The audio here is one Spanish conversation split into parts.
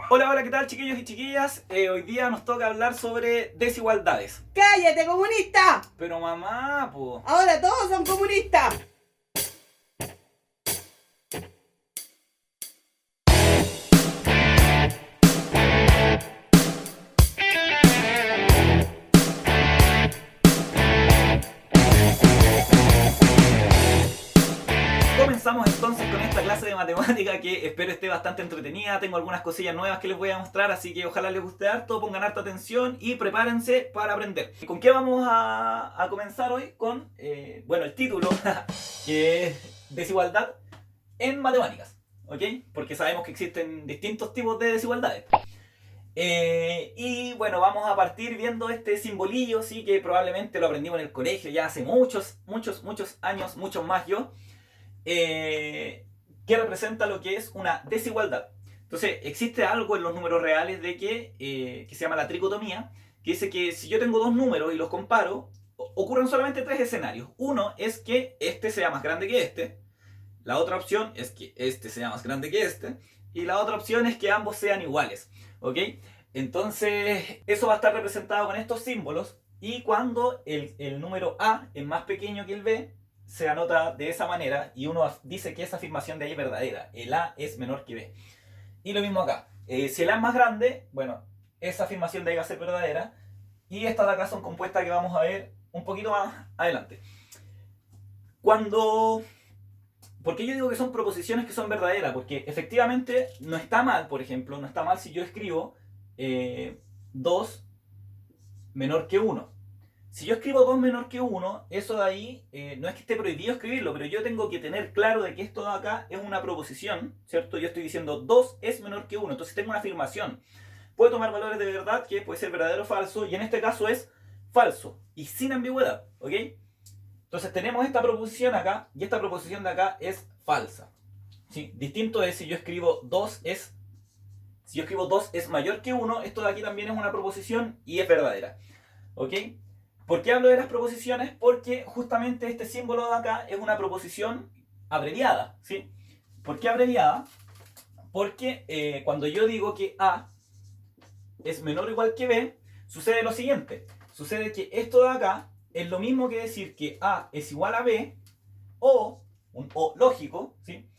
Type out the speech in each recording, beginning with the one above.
Hola, hola, ¿qué tal, chiquillos y chiquillas? Hoy día nos toca hablar sobre desigualdades. ¡Cállate, comunista! Pero mamá, pues... Ahora todos son comunistas. Comenzamos entonces con esta clase de matemática que espero esté bastante entretenida. Tengo algunas cosillas nuevas que les voy a mostrar, así que ojalá les guste harto, pongan harta atención y prepárense para aprender. ¿Con qué vamos a comenzar hoy? Con, bueno, el título, que es desigualdad en matemáticas, ¿ok? Porque sabemos que existen distintos tipos de desigualdades. Y bueno, vamos a partir viendo este simbolillo, sí, que probablemente lo aprendimos en el colegio ya hace muchos años, muchos más yo, que representa lo que es una desigualdad. Entonces, existe algo en los números reales de que se llama la tricotomía, que dice que si yo tengo dos números y los comparo, ocurren solamente tres escenarios. Uno es que este sea más grande que este, la otra opción es que este sea más grande que este, y la otra opción es que ambos sean iguales, ¿ok? Entonces, eso va a estar representado con estos símbolos, y cuando el número A es más pequeño que el B, se anota de esa manera y uno dice que esa afirmación de ahí es verdadera. El A es menor que B. Y lo mismo acá. Si el A es más grande, bueno, esa afirmación de ahí va a ser verdadera. Y estas de acá son compuestas que vamos a ver un poquito más adelante. Cuando... ¿Por qué yo digo que son proposiciones que son verdaderas? Porque efectivamente no está mal, por ejemplo, no está mal si yo escribo 2 menor que 1. Si yo escribo 2 menor que 1, eso de ahí no es que esté prohibido escribirlo, pero yo tengo que tener claro de que esto de acá es una proposición, ¿cierto? Yo estoy diciendo 2 es menor que 1, entonces tengo una afirmación. Puede tomar valores de verdad, que puede ser verdadero o falso, y en este caso es falso, y sin ambigüedad, ¿ok? Entonces tenemos esta proposición acá, y esta proposición de acá es falsa. ¿Sí? Distinto es si yo escribo 2 es... Si yo escribo 2 es mayor que 1, esto de aquí también es una proposición y es verdadera, ¿ok? ¿Por qué hablo de las proposiciones? Porque justamente este símbolo de acá es una proposición abreviada, ¿sí? ¿Por qué abreviada? Porque cuando yo digo que A es menor o igual que B, sucede lo siguiente. Sucede que esto de acá es lo mismo que decir que A es igual a B, o, un O lógico, ¿sí?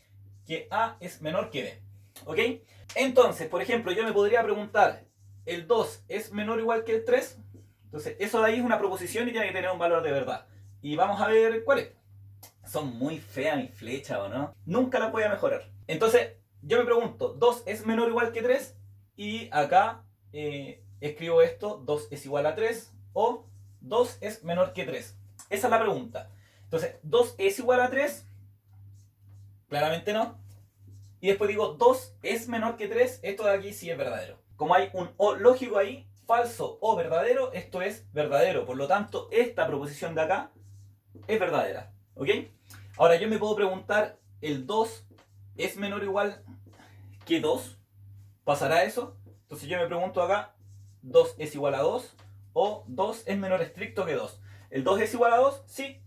Que A es menor que B, ¿ok? Entonces, por ejemplo, yo me podría preguntar, ¿el 2 es menor o igual que el 3? Entonces, eso de ahí es una proposición y tiene que tener un valor de verdad. Y vamos a ver cuál es. Son muy feas mis flechas, ¿o no? Nunca las voy a mejorar. Entonces, yo me pregunto, ¿2 es menor o igual que 3? Y acá escribo esto, 2 es igual a 3, o 2 es menor que 3. Esa es la pregunta. Entonces, 2 es igual a 3, claramente no. Y después digo, 2 es menor que 3, esto de aquí sí es verdadero. Como hay un O lógico ahí, falso o verdadero, esto es verdadero. Por lo tanto, esta proposición de acá es verdadera, ¿ok? Ahora yo me puedo preguntar, ¿el 2 es menor o igual que 2? ¿Pasará eso? Entonces yo me pregunto acá, 2 es igual a 2, o 2 es menor estricto que 2. ¿El 2 es igual a 2? Sí.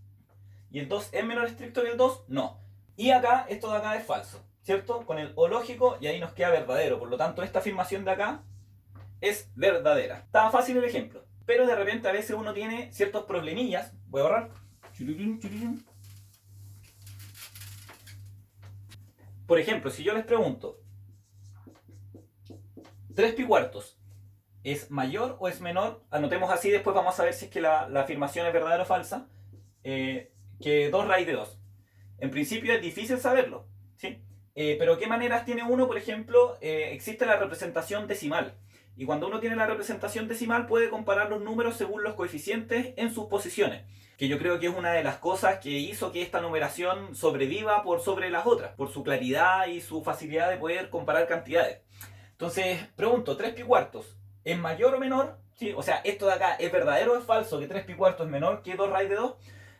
¿Y el 2 es menor estricto que el 2? No. Y acá, esto de acá es falso, ¿cierto? Con el O lógico, y ahí nos queda verdadero. Por lo tanto, esta afirmación de acá es verdadera. Estaba fácil el ejemplo, pero de repente a veces uno tiene ciertos problemillas. Voy a borrar. Por ejemplo, si yo les pregunto, 3 pi cuartos ¿es mayor o es menor? Anotemos así, después vamos a ver si es que la afirmación es verdadera o falsa. Que 2 raíz de 2. En principio es difícil saberlo, ¿sí? Pero ¿qué maneras tiene uno? Por ejemplo, existe la representación decimal. Y cuando uno tiene la representación decimal puede comparar los números según los coeficientes en sus posiciones. Que yo creo que es una de las cosas que hizo que esta numeración sobreviva por sobre las otras. Por su claridad y su facilidad de poder comparar cantidades. Entonces, pregunto, 3 pi cuartos, ¿es mayor o menor? ¿Sí? O sea, esto de acá, ¿es verdadero o es falso que 3 pi cuartos es menor que 2 raíz de 2?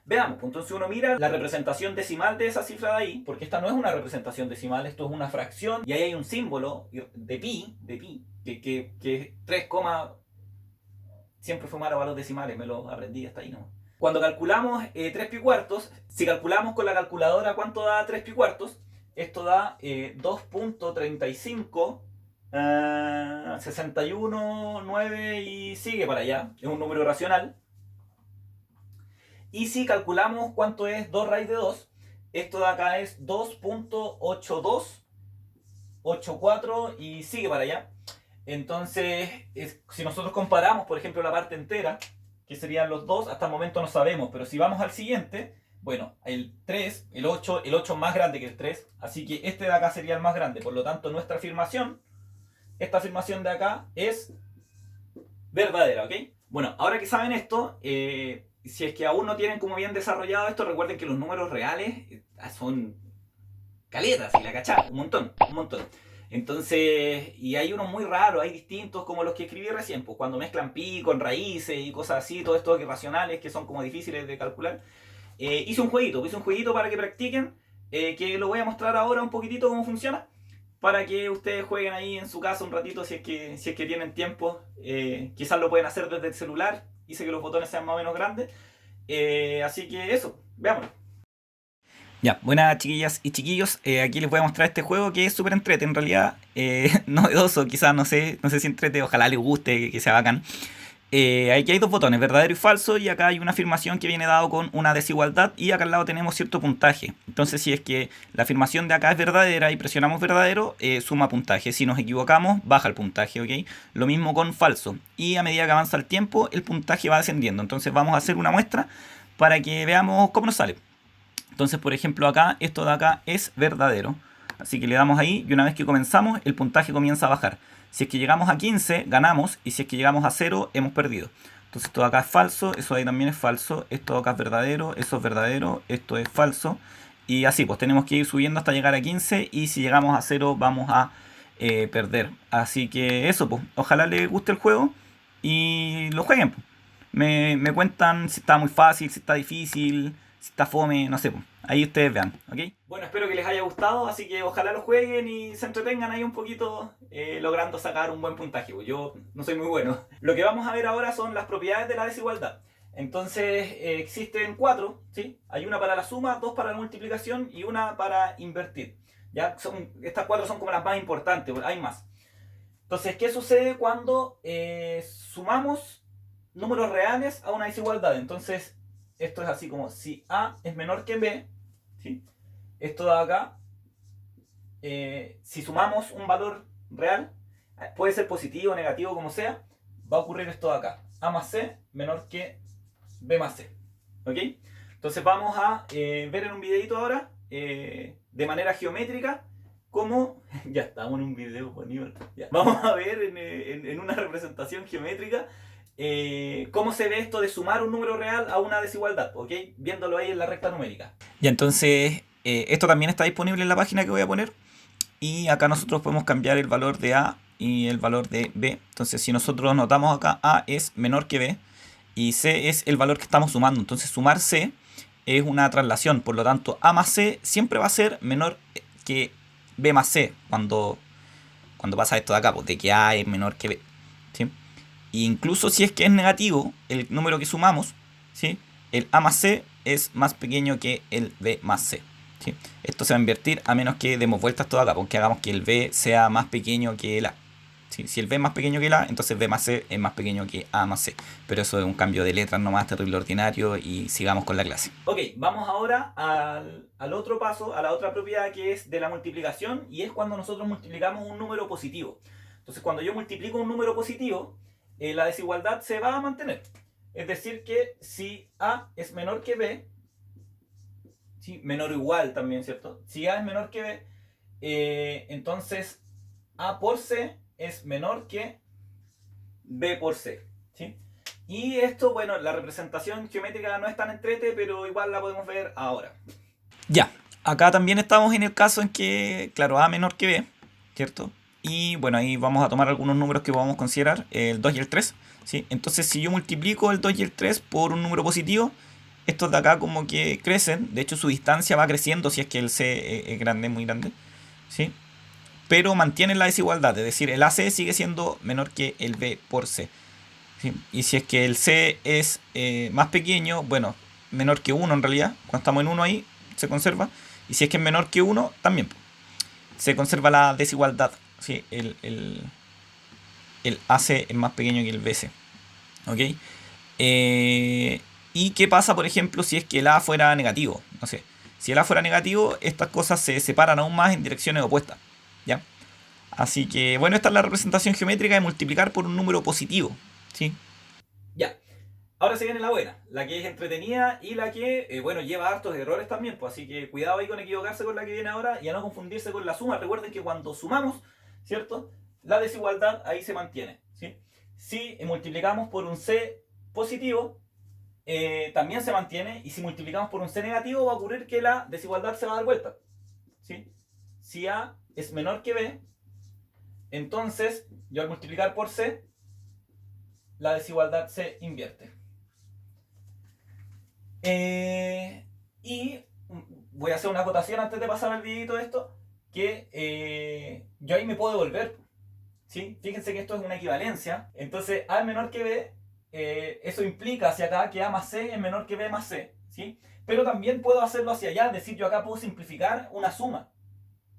Veamos, pues entonces uno mira la representación decimal de esa cifra de ahí, porque esta no es una representación decimal, esto es una fracción, y ahí hay un símbolo de pi, que es 3, siempre fue malo a los decimales, me lo aprendí hasta ahí, ¿no? Cuando calculamos 3 pi cuartos, si calculamos con la calculadora cuánto da 3 pi cuartos, esto da 2.35, 61, 9 y sigue para allá. Es un número racional. Y si calculamos cuánto es 2 raíz de 2, esto de acá es 2.8284 y sigue para allá. Entonces, si nosotros comparamos, por ejemplo, la parte entera, que serían los 2, hasta el momento no sabemos, pero si vamos al siguiente, bueno, el 3, el 8 es más grande que el 3, así que este de acá sería el más grande. Por lo tanto, nuestra afirmación, esta afirmación de acá es verdadera, ¿ok? Bueno, ahora que saben esto, si es que aún no tienen como bien desarrollado esto, recuerden que los números reales son caletas, y la cachá, un montón. Entonces, y hay unos muy raros, hay distintos como los que escribí recién, pues cuando mezclan pi con raíces y cosas así, todo esto irracionales que son como difíciles de calcular. Hice un jueguito para que practiquen, que lo voy a mostrar ahora un poquitito cómo funciona, para que ustedes jueguen ahí en su casa un ratito si es que tienen tiempo. Quizás lo pueden hacer desde el celular, hice que los botones sean más o menos grandes, así que eso, veámoslo. Ya, buenas chiquillas y chiquillos, aquí les voy a mostrar este juego que es súper entrete, en realidad, novedoso, quizás, no sé si entrete, ojalá les guste, que sea bacán. Aquí hay dos botones, verdadero y falso, y acá hay una afirmación que viene dado con una desigualdad, y acá al lado tenemos cierto puntaje. Entonces, si es que la afirmación de acá es verdadera y presionamos verdadero, suma puntaje. Si nos equivocamos, baja el puntaje, ¿ok? Lo mismo con falso, y a medida que avanza el tiempo, el puntaje va descendiendo. Entonces vamos a hacer una muestra para que veamos cómo nos sale. Entonces, por ejemplo, acá, esto de acá es verdadero. Así que le damos ahí y una vez que comenzamos, el puntaje comienza a bajar. Si es que llegamos a 15, ganamos. Y si es que llegamos a 0, hemos perdido. Entonces, esto de acá es falso, eso de ahí también es falso. Esto de acá es verdadero, eso es verdadero, esto es falso. Y así, pues tenemos que ir subiendo hasta llegar a 15. Y si llegamos a 0, vamos a perder. Así que eso, pues. Ojalá les guste el juego y lo jueguen, pues. Me cuentan si está muy fácil, si está difícil, si está fome, no sé, pues. Ahí ustedes vean, ¿ok? Bueno, espero que les haya gustado, así que ojalá lo jueguen y se entretengan ahí un poquito logrando sacar un buen puntaje. Yo no soy muy bueno. Lo que vamos a ver ahora son las propiedades de la desigualdad. Entonces existen 4, ¿sí? Hay una para la suma, 2 para la multiplicación y una para invertir. ¿Ya? Estas 4 son como las más importantes, hay más. Entonces, ¿qué sucede cuando sumamos números reales a una desigualdad? Entonces, esto es así como si A es menor que B, ¿sí? Esto de acá, si sumamos un valor real, puede ser positivo o negativo, como sea, va a ocurrir esto de acá. A más C menor que B más C, ¿ok? Entonces vamos a ver en un videito ahora, de manera geométrica, cómo... Ya estamos en un video, Aníbal. Ya. Vamos a ver en una representación geométrica cómo se ve esto de sumar un número real a una desigualdad, ¿ok? Viéndolo ahí en la recta numérica. Ya, entonces esto también está disponible en la página que voy a poner. Y acá nosotros podemos cambiar el valor de A y el valor de B. Entonces si nosotros notamos acá, A es menor que B y C es el valor que estamos sumando. Entonces sumar C es una traslación. Por lo tanto, A más C siempre va a ser menor que B más C cuando pasa esto de acá, pues, de que A es menor que B, ¿sí? E incluso si es que es negativo el número que sumamos, ¿sí? El A más C es más pequeño que el B más C, ¿sí? Esto se va a invertir a menos que demos vueltas todo acá, porque hagamos que el B sea más pequeño que el A, ¿sí? Si el B es más pequeño que el A, entonces B más C es más pequeño que A más C. Pero eso es un cambio de letras nomás, terrible ordinario, y sigamos con la clase. Ok, vamos ahora al otro paso, a la otra propiedad que es de la multiplicación, y es cuando nosotros multiplicamos un número positivo. Entonces cuando yo multiplico un número positivo, la desigualdad se va a mantener. Es decir que si A es menor que B, ¿sí? Menor o igual también, ¿cierto? Si A es menor que B, entonces A por C es menor que B por C, ¿sí? Y esto, bueno, la representación geométrica no es tan entrete, pero igual la podemos ver ahora. Ya, acá también estamos en el caso en que, claro, A menor que B, ¿cierto? Y bueno, ahí vamos a tomar algunos números que podamos considerar, el 2 y el 3, ¿sí? Entonces si yo multiplico el 2 y el 3 por un número positivo, estos de acá como que crecen. De hecho su distancia va creciendo si es que el C es grande, muy grande, ¿sí? Pero mantienen la desigualdad, es decir, el AC sigue siendo menor que el B por C, ¿sí? Y si es que el C es más pequeño, bueno, menor que 1 en realidad, cuando estamos en 1 ahí se conserva. Y si es que es menor que 1, también se conserva la desigualdad ¿sí? El AC es más pequeño que el BC. ¿Ok? ¿Y qué pasa, por ejemplo, si es que el A fuera negativo? No sé. Si el A fuera negativo, estas cosas se separan aún más en direcciones opuestas. ¿Ya? Así que, bueno, esta es la representación geométrica de multiplicar por un número positivo. ¿Sí? Ya. Ahora se viene la buena, la que es entretenida y la que, bueno, lleva hartos errores también. Pues así que cuidado ahí con equivocarse con la que viene ahora y a no confundirse con la suma. Recuerden que cuando sumamos, ¿cierto? La desigualdad ahí se mantiene. ¿Sí? Si multiplicamos por un C positivo, también se mantiene. Y si multiplicamos por un C negativo, va a ocurrir que la desigualdad se va a dar vuelta. ¿Sí? Si A es menor que B, entonces yo al multiplicar por C, la desigualdad se invierte. Y voy a hacer una acotación antes de pasar al videito de esto, que yo ahí me puedo devolver. ¿Sí? Fíjense que esto es una equivalencia. Entonces A es menor que B, eso implica hacia acá que A más C es menor que B más C. ¿Sí? Pero también puedo hacerlo hacia allá, es decir, yo acá puedo simplificar una suma.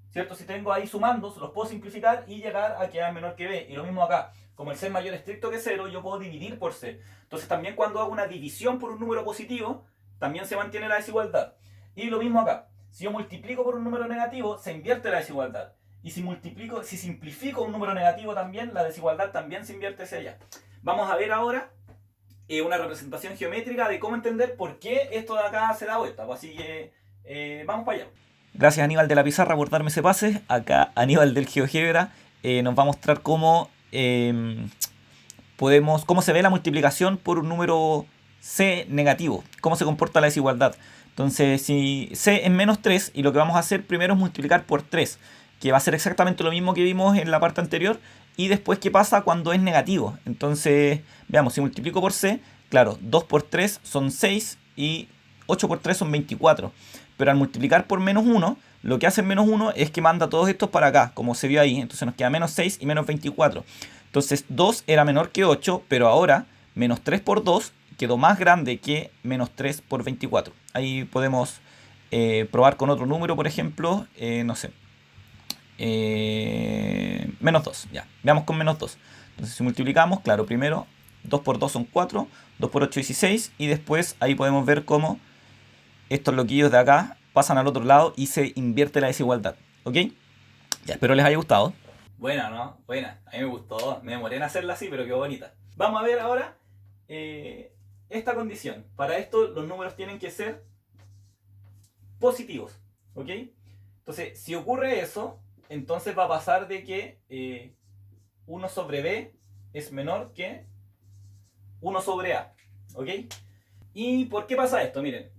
¿Cierto? Si tengo ahí sumandos, los puedo simplificar y llegar a que A es menor que B. Y lo mismo acá. Como el C es mayor estricto que 0, yo puedo dividir por C. Entonces también cuando hago una división por un número positivo, también se mantiene la desigualdad. Y lo mismo acá. Si yo multiplico por un número negativo, se invierte la desigualdad. Y si simplifico un número negativo también, la desigualdad también se invierte hacia allá. Vamos a ver ahora una representación geométrica de cómo entender por qué esto de acá se da vuelta. Así que vamos para allá. Gracias Aníbal de la Pizarra por darme ese pase. Acá Aníbal del GeoGebra nos va a mostrar cómo cómo se ve la multiplicación por un número C negativo, cómo se comporta la desigualdad. Entonces, si C es menos 3, y lo que vamos a hacer primero es multiplicar por 3, que va a ser exactamente lo mismo que vimos en la parte anterior, y después qué pasa cuando es negativo. Entonces, veamos, si multiplico por C, claro, 2 por 3 son 6 y 8 por 3 son 24. Pero al multiplicar por menos 1, lo que hace el menos 1 es que manda todos estos para acá, como se vio ahí. Entonces nos queda menos 6 y menos 24. Entonces 2 era menor que 8, pero ahora menos 3 por 2 quedó más grande que menos 3 por 24. Ahí podemos probar con otro número, por ejemplo, no sé. Menos 2, ya. Veamos con menos 2. Entonces si multiplicamos, claro, primero 2 por 2 son 4, 2 por 8 16, y después ahí podemos ver cómo estos loquillos de acá pasan al otro lado y se invierte la desigualdad. ¿Ok? Ya, espero les haya gustado. Buena, ¿no? Buena. A mí me gustó. Me demoré en hacerla así, pero qué bonita. Vamos a ver ahora esta condición. Para esto los números tienen que ser positivos. ¿Ok? Entonces, si ocurre eso, entonces va a pasar de que 1 sobre B es menor que 1 sobre A. ¿Ok? ¿Y por qué pasa esto? Miren.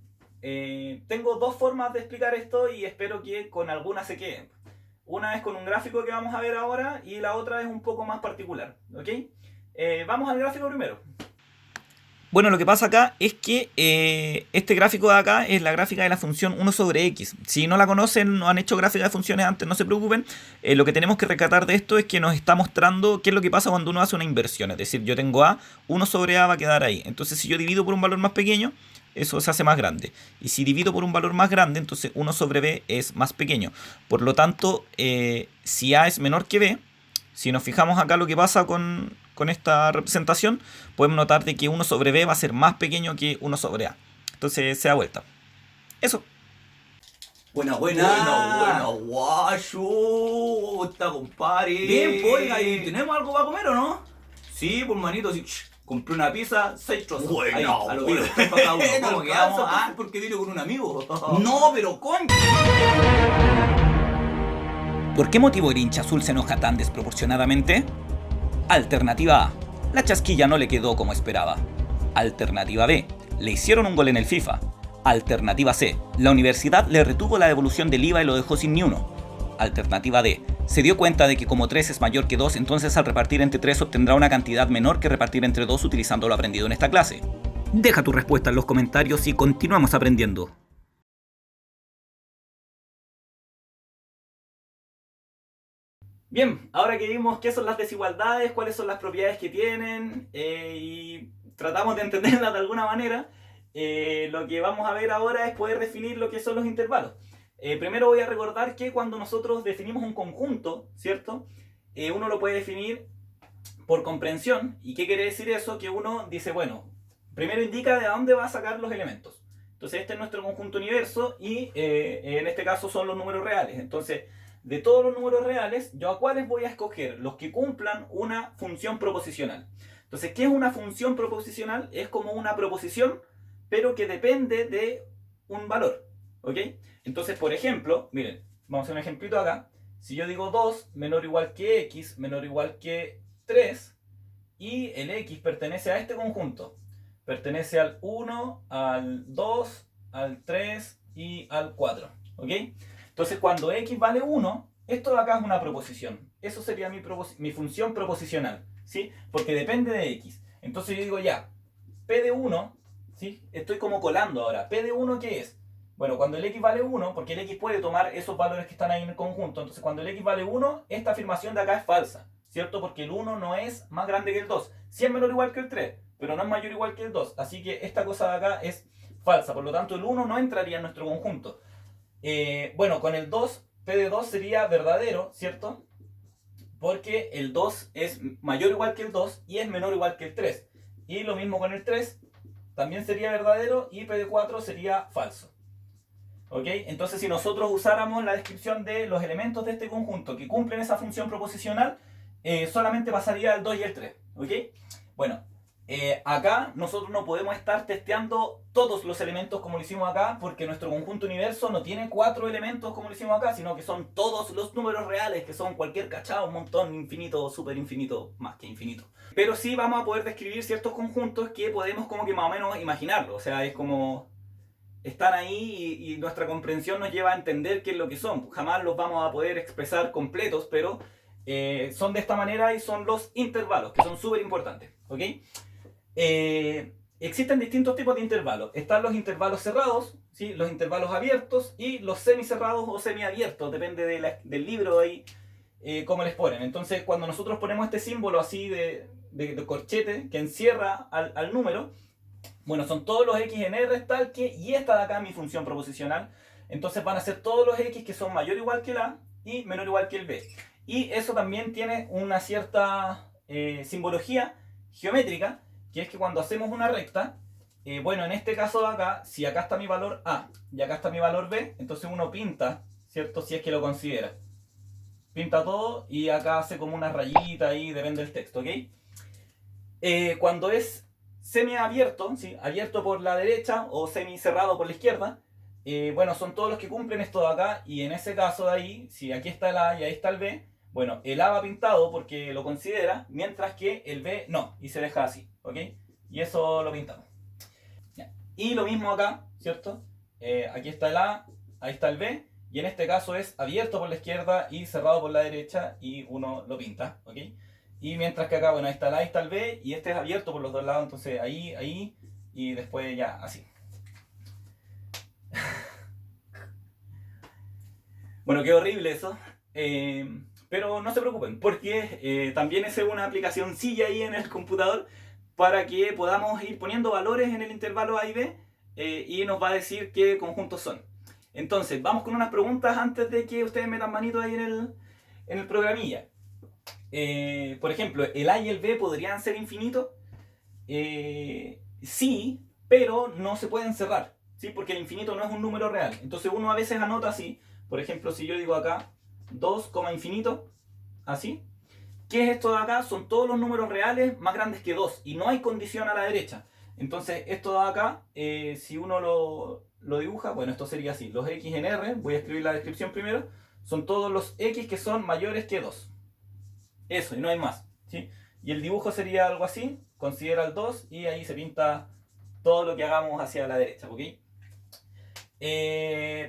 Tengo dos formas de explicar esto y espero que con alguna se queden. Una es con un gráfico que vamos a ver ahora y la otra es un poco más particular. ¿Ok? Vamos al gráfico primero. Bueno, lo que pasa acá es que este gráfico de acá es la gráfica de la función 1 sobre x. Si no la conocen, no han hecho gráfica de funciones antes, no se preocupen. Lo que tenemos que rescatar de esto es que nos está mostrando qué es lo que pasa cuando uno hace una inversión. Es decir, yo tengo a, 1 sobre a va a quedar ahí. Entonces si yo divido por un valor más pequeño, eso se hace más grande. Y si divido por un valor más grande, entonces 1 sobre b es más pequeño. Por lo tanto, si a es menor que b, si nos fijamos acá lo que pasa con esta representación, podemos notar de que 1 sobre b va a ser más pequeño que 1 sobre a. Entonces se da vuelta. Eso. Buena, guacho. Está, compadre. Bien, pues, oiga, ¿y tenemos algo para comer o no? Sí, pues, manito, sí. Compré una pizza, 6 trozos. Bueno, ahí, a lo tiro, 3 para cada uno. ¿Cómo quedamos? Ah, porque vino con un amigo. No, pero coño. ¿Por qué motivo el hincha azul se enoja tan desproporcionadamente? Alternativa A. La chasquilla no le quedó como esperaba. Alternativa B. Le hicieron un gol en el FIFA. Alternativa C. La universidad le retuvo la devolución del IVA y lo dejó sin ni uno. Alternativa D. Se dio cuenta de que como 3 es mayor que 2, entonces al repartir entre 3 obtendrá una cantidad menor que repartir entre 2 utilizando lo aprendido en esta clase. Deja tu respuesta en los comentarios y continuamos aprendiendo. Bien, ahora que vimos qué son las desigualdades, cuáles son las propiedades que tienen y tratamos de entenderlas de alguna manera, lo que vamos a ver ahora es poder definir lo que son los intervalos. Primero voy a recordar que cuando nosotros definimos un conjunto, ¿cierto? uno lo puede definir por comprensión. ¿Y qué quiere decir eso? Que uno dice, bueno, primero indica de dónde va a sacar los elementos. Entonces este es nuestro conjunto universo y en este caso son los números reales. Entonces, de todos los números reales, ¿yo a cuáles voy a escoger? Los que cumplan una función proposicional. Entonces, ¿qué es una función proposicional? Es como una proposición, pero que depende de un valor. ¿Ok? Entonces, por ejemplo, miren, vamos a hacer un ejemplito acá. Si yo digo 2 menor o igual que x menor o igual que 3 y el x pertenece a este conjunto, pertenece al 1, al 2, al 3 y al 4. ¿Ok? Entonces cuando x vale 1, esto de acá es una proposición. Eso sería mi función proposicional. ¿Sí? Porque depende de x. Entonces yo digo ya, p de 1, ¿sí? Estoy como colando ahora. ¿P de 1 qué es? Bueno, cuando el x vale 1, porque el x puede tomar esos valores que están ahí en el conjunto, entonces cuando el x vale 1, esta afirmación de acá es falsa, ¿cierto? Porque el 1 no es más grande que el 2. Sí es menor o igual que el 3, pero no es mayor o igual que el 2. Así que esta cosa de acá es falsa, por lo tanto el 1 no entraría en nuestro conjunto. Bueno, con el 2, p de 2 sería verdadero, ¿cierto? Porque el 2 es mayor o igual que el 2 y es menor o igual que el 3. Y lo mismo con el 3, también sería verdadero y p de 4 sería falso. ¿Ok? Entonces, si nosotros usáramos la descripción de los elementos de este conjunto que cumplen esa función proposicional, solamente pasaría el 2 y el 3. ¿Ok? Bueno, acá nosotros no podemos estar testeando todos los elementos como lo hicimos acá, porque nuestro conjunto universo no tiene 4 elementos como lo hicimos acá, sino que son todos los números reales, que son cualquier cachado, un montón, infinito, súper infinito, más que infinito. Pero sí vamos a poder describir ciertos conjuntos que podemos como que más o menos imaginarlo. O sea, es como están ahí y nuestra comprensión nos lleva a entender qué es lo que son. Jamás los vamos a poder expresar completos, pero son de esta manera y son los intervalos, que son súper importantes. ¿Ok? Existen distintos tipos de intervalos. Están los intervalos cerrados, ¿sí? Los intervalos abiertos y los semicerrados o semiabiertos, depende del libro ahí, cómo les ponen. Entonces, cuando nosotros ponemos este símbolo así de corchete que encierra al número, bueno, son todos los x en r tal que, y esta de acá mi función proposicional. Entonces van a ser todos los x que son mayor o igual que el a y menor o igual que el b. Y eso también tiene una cierta simbología geométrica, que es que cuando hacemos una recta, bueno, en este caso de acá, si acá está mi valor a y acá está mi valor b, entonces uno pinta, ¿cierto? Si es que lo considera. Pinta todo y acá hace como una rayita ahí, depende del texto, ¿ok? Cuando es semiabierto, ¿sí? Abierto por la derecha o semicerrado por la izquierda, bueno, son todos los que cumplen esto de acá, y en ese caso de ahí, si aquí está el a y ahí está el b, bueno, el a va pintado porque lo considera, mientras que el b no, y se deja así, ¿ok? Y eso lo pintamos. Ya. Y lo mismo acá, ¿cierto? Aquí está el a, ahí está el b, y en este caso es abierto por la izquierda y cerrado por la derecha, y uno lo pinta, ¿ok? Y mientras que acá, bueno, ahí está el A, ahí está el B, y este es abierto por los dos lados, entonces ahí, y después ya, así. Bueno, qué horrible eso. Pero no se preocupen, porque también es una aplicacioncilla ahí en el computador para que podamos ir poniendo valores en el intervalo A y B, y nos va a decir qué conjuntos son. Entonces, vamos con unas preguntas antes de que ustedes metan manito ahí en el programilla. Por ejemplo, ¿el A y el B podrían ser infinitos? Sí, pero no se pueden cerrar, ¿sí? Porque el infinito no es un número real. Entonces uno a veces anota así. Por ejemplo, si yo digo acá 2, infinito, así. ¿Qué es esto de acá? Son todos los números reales más grandes que 2 y no hay condición a la derecha. Entonces esto de acá, si uno lo dibuja, bueno, esto sería así. Los x en r, voy a escribir la descripción primero, son todos los x que son mayores que 2. Eso, y no hay más, ¿sí? Y el dibujo sería algo así, considera el 2 y ahí se pinta todo lo que hagamos hacia la derecha, ¿ok?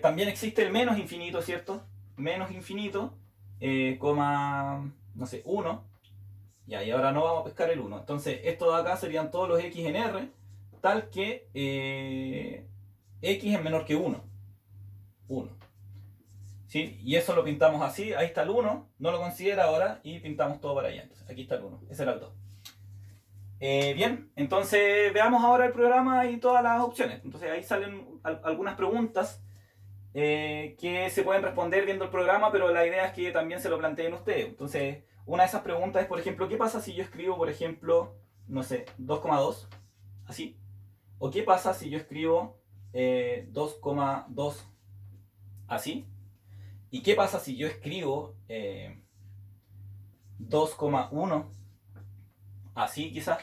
También existe el menos infinito, ¿cierto? Menos infinito, no sé, 1. Ya, y ahora no vamos a pescar el 1. Entonces, esto de acá serían todos los x en r, tal que x es menor que 1. 1. ¿Sí? Y eso lo pintamos así, ahí está el 1, no lo considera ahora y pintamos todo para allá. Entonces, aquí está el 1, ese era el 2. Bien, entonces veamos ahora el programa y todas las opciones. Entonces ahí salen algunas preguntas que se pueden responder viendo el programa, pero la idea es que también se lo planteen ustedes. Entonces, una de esas preguntas es, por ejemplo, ¿qué pasa si yo escribo, por ejemplo, no sé, 2,2, así? ¿O qué pasa si yo escribo 2,2, así? ¿Y qué pasa si yo escribo 2,1, así quizás?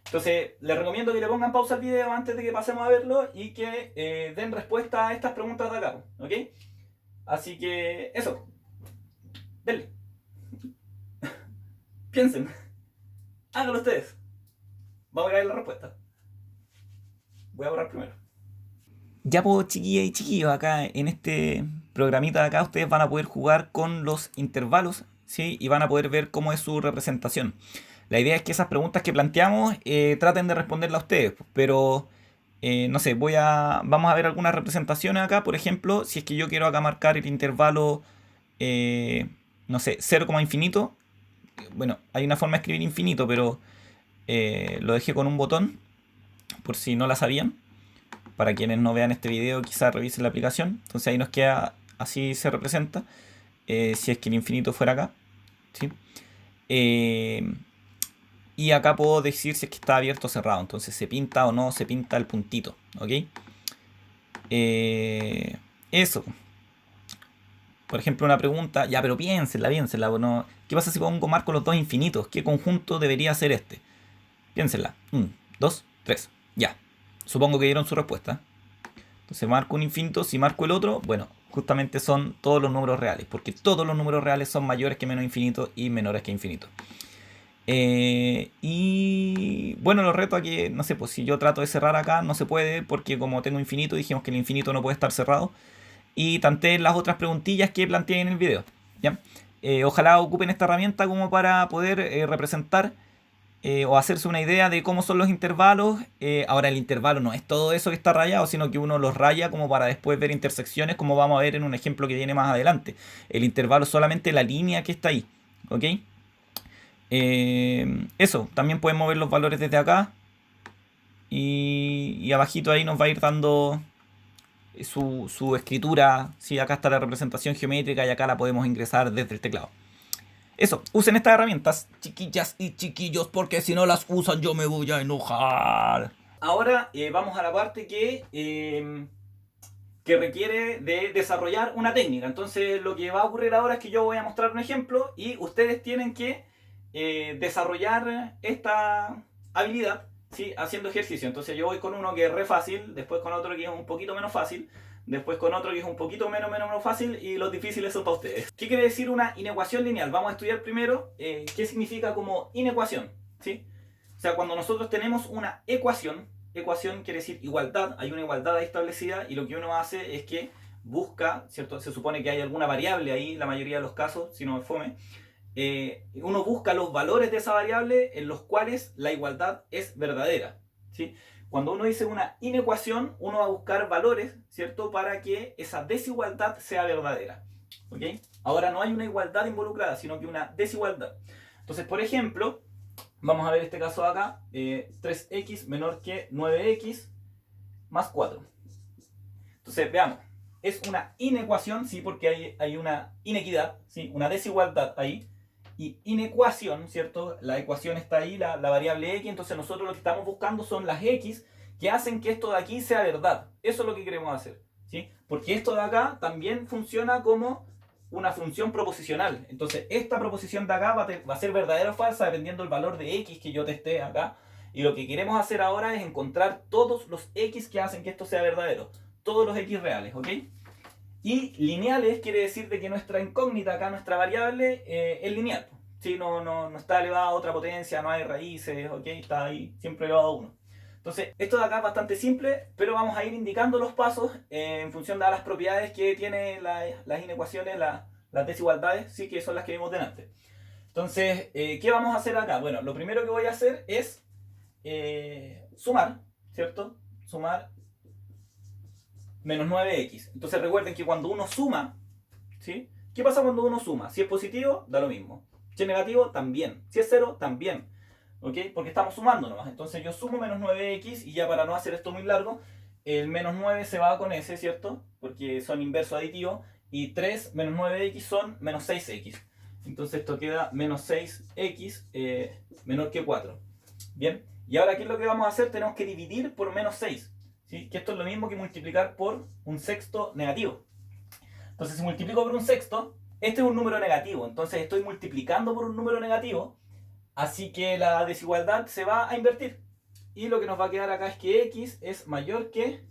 Entonces, les recomiendo que le pongan pausa al video antes de que pasemos a verlo y que den respuesta a estas preguntas de acá, ¿ok? Así que, eso. Denle. Piensen. Háganlo ustedes. Vamos a ver la respuesta. Voy a borrar primero. Ya pues, chiquillas y chiquillos, acá en este programita de acá ustedes van a poder jugar con los intervalos, ¿sí? Y van a poder ver cómo es su representación. La idea es que esas preguntas que planteamos traten de responderlas ustedes, pero no sé, vamos a ver algunas representaciones acá. Por ejemplo, si es que yo quiero acá marcar el intervalo, no sé, 0, infinito. Bueno, hay una forma de escribir infinito, pero lo dejé con un botón, por si no la sabían. Para quienes no vean este video, quizás revisen la aplicación. Entonces ahí nos queda, así se representa. Si es que el infinito fuera acá, ¿sí? Y acá puedo decir si es que está abierto o cerrado. Entonces se pinta o no se pinta el puntito. ¿Ok? Eso. Por ejemplo, una pregunta. Ya, pero piénsenla. Bueno, ¿qué pasa si marco los dos infinitos? ¿Qué conjunto debería ser este? Piénsenla. 1, 2, 3. Ya. Supongo que dieron su respuesta. Entonces marco un infinito. Si marco el otro, bueno, justamente son todos los números reales. Porque todos los números reales son mayores que menos infinito y menores que infinito. Y bueno, lo reto a que, no sé, pues si yo trato de cerrar acá, no se puede, porque como tengo infinito, dijimos que el infinito no puede estar cerrado. Y tanteen las otras preguntillas que planteé en el video, ¿ya? Ojalá ocupen esta herramienta como para poder representar o hacerse una idea de cómo son los intervalos. Ahora el intervalo no es todo eso que está rayado, sino que uno los raya como para después ver intersecciones, como vamos a ver en un ejemplo que viene más adelante. El intervalo es solamente la línea que está ahí, ¿ok? Eso, también pueden mover los valores desde acá. Y abajito ahí nos va a ir dando su escritura. Sí, acá está la representación geométrica y acá la podemos ingresar desde el teclado. Eso, usen estas herramientas, chiquillas y chiquillos, porque si no las usan yo me voy a enojar. Ahora vamos a la parte que requiere de desarrollar una técnica. Entonces lo que va a ocurrir ahora es que yo voy a mostrar un ejemplo y ustedes tienen que desarrollar esta habilidad, ¿sí? Haciendo ejercicio. Entonces yo voy con uno que es re fácil, después con otro que es un poquito menos fácil, después con otro que es un poquito menos fácil, y los difíciles son para ustedes. ¿Qué quiere decir una inecuación lineal? Vamos a estudiar primero qué significa como inecuación, ¿sí? O sea, cuando nosotros tenemos una ecuación quiere decir igualdad, hay una igualdad ahí establecida, y lo que uno hace es que busca, ¿cierto? Se supone que hay alguna variable ahí, la mayoría de los casos, si no me fome. Uno busca los valores de esa variable en los cuales la igualdad es verdadera, ¿sí? Cuando uno dice una inecuación, uno va a buscar valores, ¿cierto? Para que esa desigualdad sea verdadera, ¿ok? Ahora no hay una igualdad involucrada, sino que una desigualdad. Entonces, por ejemplo, vamos a ver este caso de acá, 3x menor que 9x más 4. Entonces, veamos, es una inecuación, sí, porque hay una inequidad, ¿sí? Una desigualdad ahí. Y inecuación, ¿cierto? La ecuación está ahí, la variable x, entonces nosotros lo que estamos buscando son las x que hacen que esto de aquí sea verdad. Eso es lo que queremos hacer, ¿sí? Porque esto de acá también funciona como una función proposicional. Entonces esta proposición de acá va a ser verdadera o falsa dependiendo del valor de x que yo testé acá. Y lo que queremos hacer ahora es encontrar todos los x que hacen que esto sea verdadero. Todos los x reales, ¿ok? Y lineales quiere decir de que nuestra incógnita acá, nuestra variable, es lineal. ¿Sí? No está elevada a otra potencia, no hay raíces, ¿ok? Está ahí siempre elevado a 1. Entonces, esto de acá es bastante simple, pero vamos a ir indicando los pasos en función de las propiedades que tienen las inecuaciones, las desigualdades, ¿sí? Que son las que vimos delante. Entonces, ¿qué vamos a hacer acá? Bueno, lo primero que voy a hacer es sumar, ¿cierto? Sumar menos 9x. Entonces recuerden que cuando uno suma, ¿sí? ¿Qué pasa cuando uno suma? Si es positivo, da lo mismo. Si es negativo, también. Si es 0, también. ¿Ok? Porque estamos sumando nomás. Entonces yo sumo menos 9x y ya para no hacer esto muy largo, el menos 9 se va con ese, ¿cierto? Porque son inversos aditivos. Y 3 menos 9x son menos 6x. Entonces esto queda menos 6x menor que 4. Bien, y ahora ¿qué es lo que vamos a hacer? Tenemos que dividir por menos 6. ¿Sí? Que esto es lo mismo que multiplicar por un sexto negativo. Entonces si multiplico por un sexto, este es un número negativo. Entonces estoy multiplicando por un número negativo. Así que la desigualdad se va a invertir. Y lo que nos va a quedar acá es que x es mayor que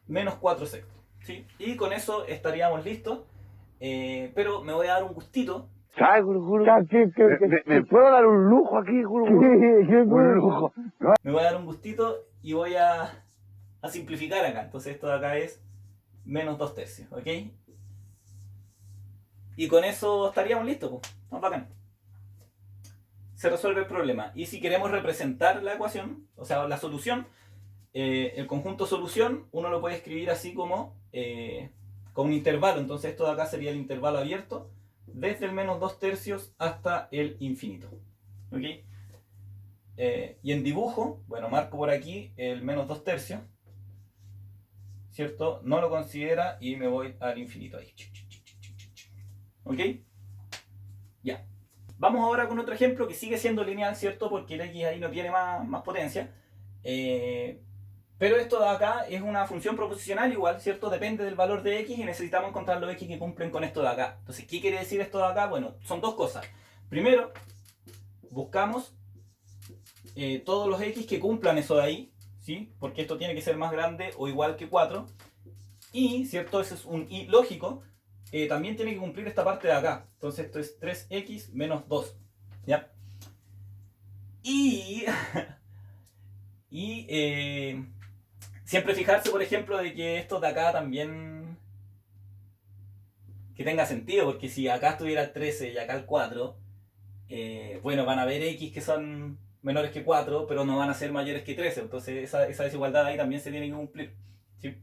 menos 4 sextos. ¿Sí? Y con eso estaríamos listos. Pero me voy a dar un gustito. ¿Sabes, Guru? ¿Me puedo dar un lujo aquí, Guru? Un lujo. Me voy a dar un gustito y voy a simplificar acá. Entonces esto de acá es menos 2 tercios, ¿ok? Y con eso estaríamos listos, pues. Vamos bacán. Se resuelve el problema. Y si queremos representar la ecuación, o sea, la solución, el conjunto solución, uno lo puede escribir así como con un intervalo. Entonces esto de acá sería el intervalo abierto desde el menos 2 tercios hasta el infinito. ¿Ok? Y en dibujo, bueno, marco por aquí el menos 2 tercios, ¿cierto? No lo considera y me voy al infinito ahí. ¿Ok? Ya. Vamos ahora con otro ejemplo que sigue siendo lineal, ¿cierto? Porque el x ahí no tiene más potencia. Pero esto de acá es una función proposicional igual, ¿cierto? Depende del valor de x y necesitamos encontrar los x que cumplen con esto de acá. Entonces, ¿qué quiere decir esto de acá? Bueno, son dos cosas. Primero, buscamos todos los x que cumplan eso de ahí, ¿sí? Porque esto tiene que ser más grande o igual que 4. Y, ¿cierto? Ese es un y lógico. También tiene que cumplir esta parte de acá. Entonces esto es 3x menos 2. ¿Ya? Y... siempre fijarse, por ejemplo, de que esto de acá también... que tenga sentido, porque si acá estuviera el 13 y acá el 4, bueno, van a haber x que son menores que 4, pero no van a ser mayores que 13. Entonces esa desigualdad ahí también se tiene que cumplir. ¿Sí?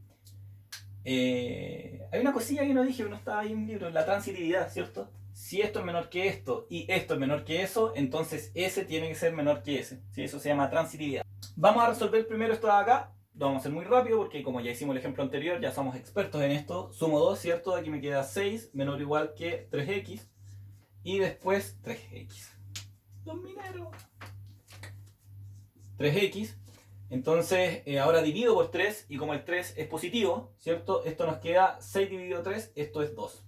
Hay una cosilla que no dije, no estaba ahí en un libro, la transitividad, ¿cierto? Si esto es menor que esto y esto es menor que eso, entonces ese tiene que ser menor que ese. ¿Sí? Eso se llama transitividad. Vamos a resolver primero esto de acá. Lo vamos a hacer muy rápido porque como ya hicimos el ejemplo anterior, ya somos expertos en esto. Sumo 2, ¿cierto? Aquí me queda 6 menor o igual que 3x. Y después 3x. Los mineros. 3x. Entonces, ahora divido por 3 y como el 3 es positivo, ¿cierto? Esto nos queda 6 dividido 3, esto es 2.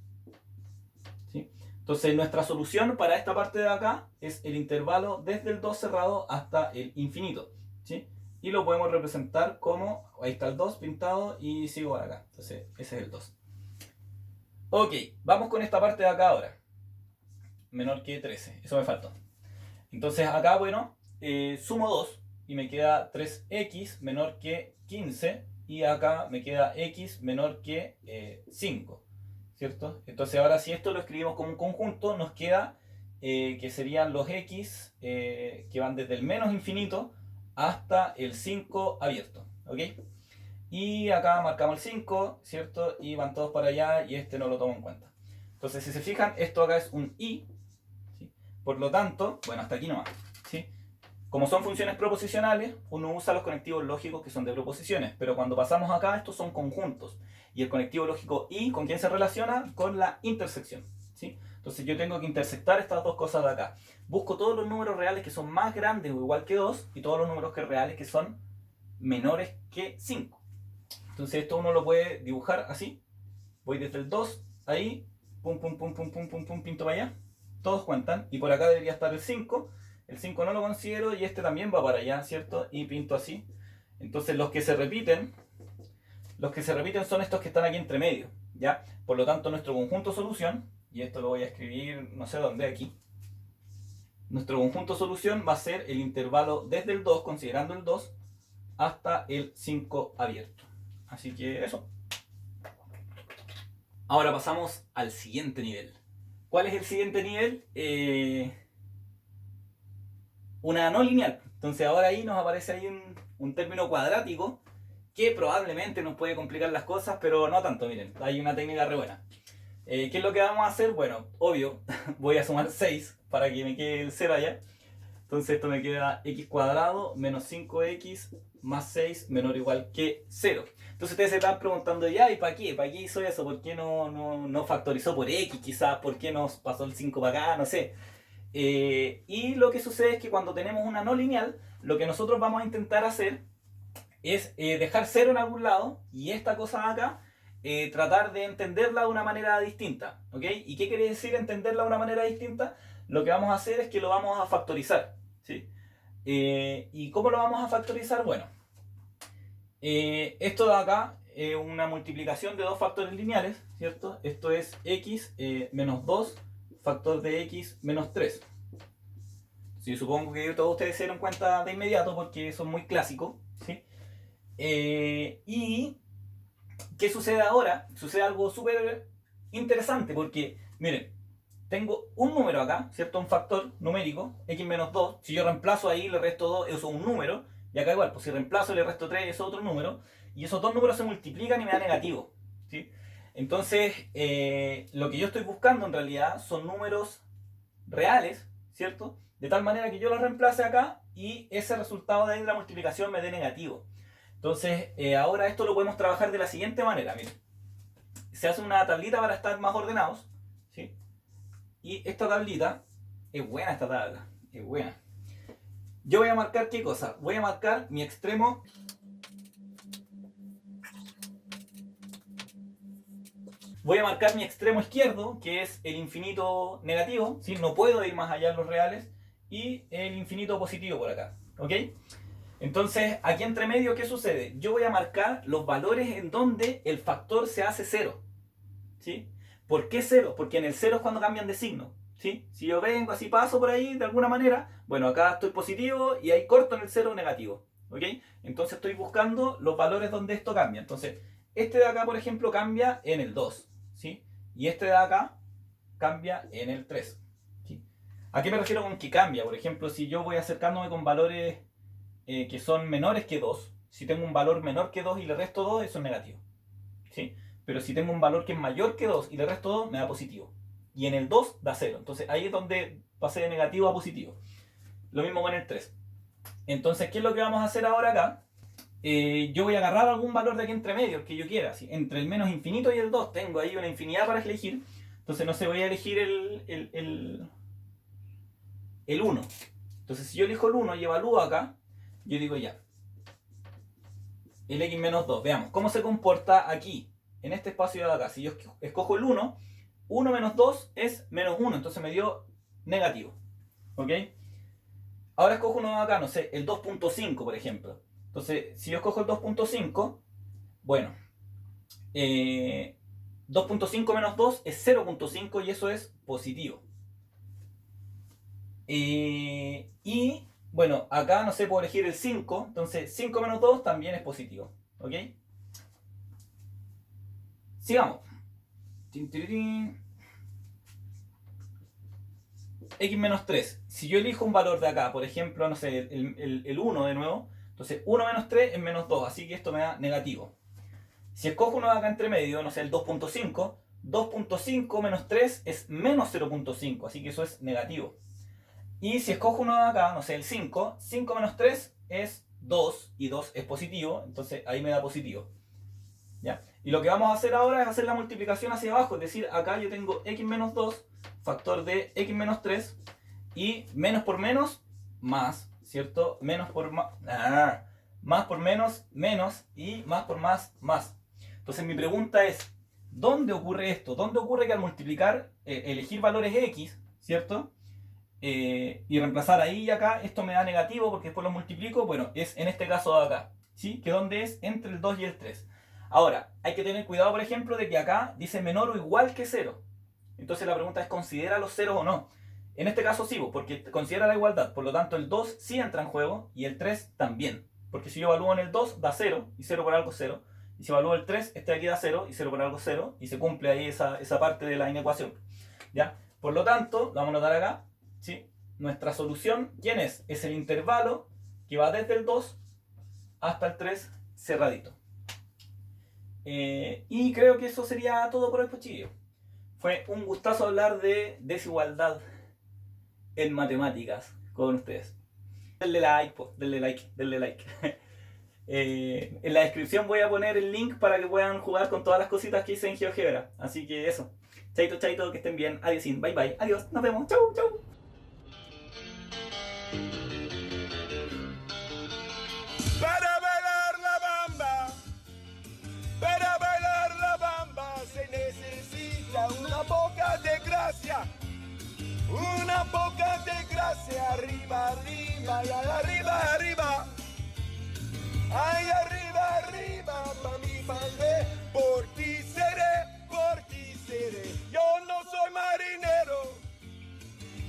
¿Sí? Entonces, nuestra solución para esta parte de acá es el intervalo desde el 2 cerrado hasta el infinito. ¿Sí? Y lo podemos representar como, ahí está el 2 pintado y sigo por acá. Entonces, ese es el 2. Ok, vamos con esta parte de acá ahora. Menor que 13, eso me faltó. Entonces, acá, bueno, sumo 2. Y me queda 3x menor que 15. Y acá me queda x menor que 5. ¿Cierto? Entonces ahora si esto lo escribimos como un conjunto, nos queda que serían los x que van desde el menos infinito hasta el 5 abierto. ¿Ok? Y acá marcamos el 5, ¿cierto? Y van todos para allá y este no lo tomo en cuenta. Entonces si se fijan, esto acá es un y. ¿Sí? Por lo tanto, bueno, hasta aquí nomás. ¿Sí? Como son funciones proposicionales, uno usa los conectivos lógicos que son de proposiciones, pero cuando pasamos acá, estos son conjuntos. Y el conectivo lógico y, ¿con quién se relaciona? Con la intersección. ¿Sí? Entonces yo tengo que intersectar estas dos cosas de acá. Busco todos los números reales que son más grandes o igual que 2 y todos los números reales que son menores que 5. Entonces esto uno lo puede dibujar así. Voy desde el 2, ahí, pum, pum, pum, pum, pum, pum, pum, pinto para allá. Todos cuentan. Y por acá debería estar el 5. El 5 no lo considero y este también va para allá, ¿cierto? Y pinto así. Entonces los que se repiten son estos que están aquí entre medio, ¿ya? Por lo tanto, nuestro conjunto solución, y esto lo voy a escribir no sé dónde, aquí. Nuestro conjunto solución va a ser el intervalo desde el 2, considerando el 2, hasta el 5 abierto. Así que eso. Ahora pasamos al siguiente nivel. ¿Cuál es el siguiente nivel? Una no lineal. Entonces ahora ahí nos aparece ahí un término cuadrático que probablemente nos puede complicar las cosas, pero no tanto, miren, hay una técnica re buena. ¿Qué es lo que vamos a hacer? Bueno, obvio, voy a sumar 6 para que me quede el 0 allá. Entonces esto me queda x cuadrado menos 5x más 6 menor o igual que 0. Entonces ustedes se están preguntando, ya, ¿y para qué? ¿Para qué hizo eso? ¿Por qué no factorizó por x quizás? ¿Por qué nos pasó el 5 para acá? No sé. Y lo que sucede es que cuando tenemos una no lineal, lo que nosotros vamos a intentar hacer es dejar 0 en algún lado y esta cosa de acá tratar de entenderla de una manera distinta. ¿Ok? ¿Y qué quiere decir entenderla de una manera distinta? Lo que vamos a hacer es que lo vamos a factorizar. ¿Sí? ¿Y cómo lo vamos a factorizar? Bueno, esto de acá es una multiplicación de dos factores lineales, ¿cierto? Esto es x menos 2 factor de x menos 3. Sí, supongo que todos ustedes se dieron cuenta de inmediato porque son muy clásicos, ¿sí? ¿Y qué sucede ahora? Sucede algo súper interesante porque, miren, tengo un número acá, ¿cierto? Un factor numérico, x menos 2. Si yo reemplazo ahí, le resto 2, eso es un número. Y acá igual, pues si reemplazo y le resto 3, eso es otro número. Y esos dos números se multiplican y me da negativo, ¿sí? Entonces, lo que yo estoy buscando en realidad son números reales, ¿cierto? De tal manera que yo los reemplace acá y ese resultado de ahí de la multiplicación me dé negativo. Entonces, ahora esto lo podemos trabajar de la siguiente manera, miren. Se hace una tablita para estar más ordenados, ¿sí? Y esta tablita, es buena esta tabla, es buena. Yo voy a marcar ¿qué cosa? Voy a marcar mi extremo. Voy a marcar mi extremo izquierdo, que es el infinito negativo, ¿sí? No puedo ir más allá de los reales. Y el infinito positivo por acá, ¿ok? Entonces, aquí entre medio, ¿qué sucede? Yo voy a marcar los valores en donde el factor se hace 0, ¿sí? ¿Por qué 0? Porque en el 0 es cuando cambian de signo, ¿sí? Si yo vengo así, paso por ahí de alguna manera, bueno, acá estoy positivo y ahí corto en el 0 negativo, ¿ok? Entonces estoy buscando los valores donde esto cambia. Entonces, este de acá, por ejemplo, cambia en el 2, ¿sí? Y este de acá cambia en el 3, ¿sí? ¿A qué me refiero con que cambia? Por ejemplo, si yo voy acercándome con valores que son menores que 2, si tengo un valor menor que 2 y le resto 2, eso es negativo, ¿sí? Pero si tengo un valor que es mayor que 2 y le resto 2, me da positivo. Y en el 2 da 0. Entonces ahí es donde pasé de negativo a positivo. Lo mismo con el 3. Entonces, ¿qué es lo que vamos a hacer ahora acá? Yo voy a agarrar algún valor de aquí entre medio, que yo quiera. ¿Sí? Entre el menos infinito y el 2 tengo ahí una infinidad para elegir. Entonces, no sé, voy a elegir el 1. Entonces, si yo elijo el 1 y evalúo acá, yo digo ya. El x menos 2. Veamos, ¿cómo se comporta aquí? En este espacio de acá. Si yo escojo el 1, 1 menos 2 es menos 1. Entonces me dio negativo. ¿Ok? Ahora escojo uno de acá, no sé, el 2.5 por ejemplo. Entonces, si yo escojo el 2.5, bueno, 2.5 menos 2 es 0.5 y eso es positivo. Y bueno, acá no sé, puedo elegir el 5, entonces 5 menos 2 también es positivo. ¿Ok? Sigamos. X menos 3. Si yo elijo un valor de acá, por ejemplo, no sé, el 1 de nuevo, entonces 1 menos 3 es menos 2, así que esto me da negativo. Si escojo uno de acá entre medio, no sé, el 2.5, 2.5 menos 3 es menos 0.5, así que eso es negativo. Y si escojo uno de acá, no sé, el 5, 5 menos 3 es 2 y 2 es positivo, entonces ahí me da positivo. ¿Ya? Y lo que vamos a hacer ahora es hacer la multiplicación hacia abajo, es decir, acá yo tengo x menos 2, factor de x menos 3, y menos por menos, más, ¿cierto? Menos por más, más por menos, menos, y más por más, más. Entonces mi pregunta es, ¿dónde ocurre esto? ¿Dónde ocurre que al multiplicar, elegir valores x, ¿cierto? Y reemplazar ahí y acá, esto me da negativo porque después lo multiplico, bueno, es en este caso de acá, ¿sí? Que donde es entre el 2 y el 3. Ahora, hay que tener cuidado, por ejemplo, de que acá dice menor o igual que 0. Entonces la pregunta es, ¿considera los ceros o no? En este caso sí, porque considera la igualdad. Por lo tanto, el 2 sí entra en juego y el 3 también. Porque si yo evalúo en el 2, da 0 y 0 por algo 0. Y si evalúo el 3, este de aquí da 0 y 0 por algo 0. Y se cumple ahí esa parte de la inecuación. ¿Ya? Por lo tanto, lo vamos a notar acá. ¿Sí? Nuestra solución, ¿quién es? Es el intervalo que va desde el 2 hasta el 3 cerradito. Y creo que eso sería todo por hoy, pues, chiquillos. Fue un gustazo hablar de desigualdad en matemáticas con ustedes. Denle like, po, denle like, denle like. En la descripción voy a poner el link para que puedan jugar con todas las cositas que hice en GeoGebra. Así que eso. Chaito, chaito, que estén bien. Adiós, bye bye. Adiós, nos vemos. Chau, chau. Para bailar la bamba, para bailar la bamba se necesita una poca de gracia. Una poca de gracia, arriba, arriba, y arriba, arriba. Ay, arriba, arriba, pa' mi padre, por ti seré, por ti seré. Yo no soy marinero,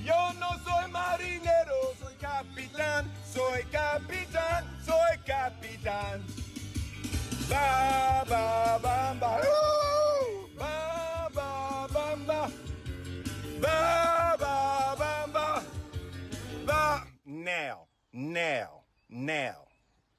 yo no soy marinero, soy capitán, soy capitán, soy capitán. Ba, ba, bamba, ba, ba, bamba, ba, ba, bamba, ba. Now, now, now.